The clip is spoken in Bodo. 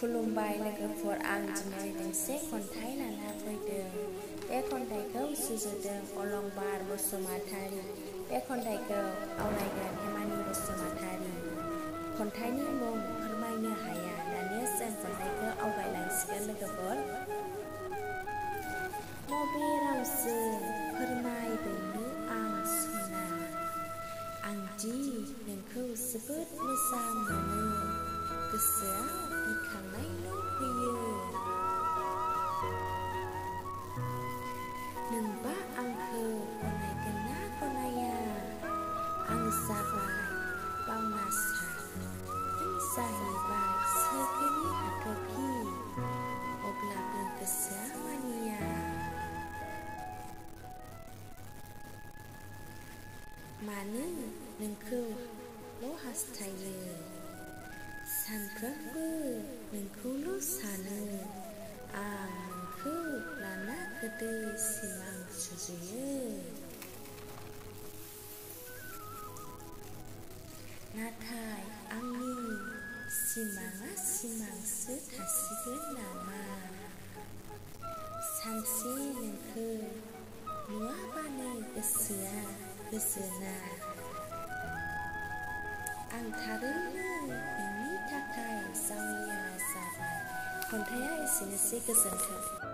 खुलुमबाय लोगोफोर, आं दिनै मोनसे खन्थाइ लाना फैदों। बे खन्थाइखौ सुजुदों अलंबार बसुमतारी। बे खन्थाइखौ आवरायगोन हेमानि बसुमतारी। खन्थाइनि मुं फोरमायनो हाया। दानिया जों खन्थाइखौ आवगायलांसिगोन लोगोफोर। मबे रावजों फोरमायबावनो आं सना, आंदि नोंखौ जोबोद मोजां मोनो, गोसोआव गिखांनायल' फैयो। नोंबा आंखौ गनायगोन ना गनाया? आं जाबाय बावनासा, नों जाहैबाय सोरगोनि हाथरखि, अब्लाबो गोसोआ मानिया। मानो नोंखौल' हास्थायो, सानफ्रोमबो नोंखौल' सानो, आं नोंखौ लाना गोदै सिमां सुजुयो। नाथाय आंनि सिमाङा सिमांसो थासिगोन नामा? सानसे नोंखौ नुवाबानो गोसोआ गोजोना। आं थारैनो नोंनि थाखाय जावलिया जाबाय। खन्थाइया एसेनोसै, गोजोन्थों।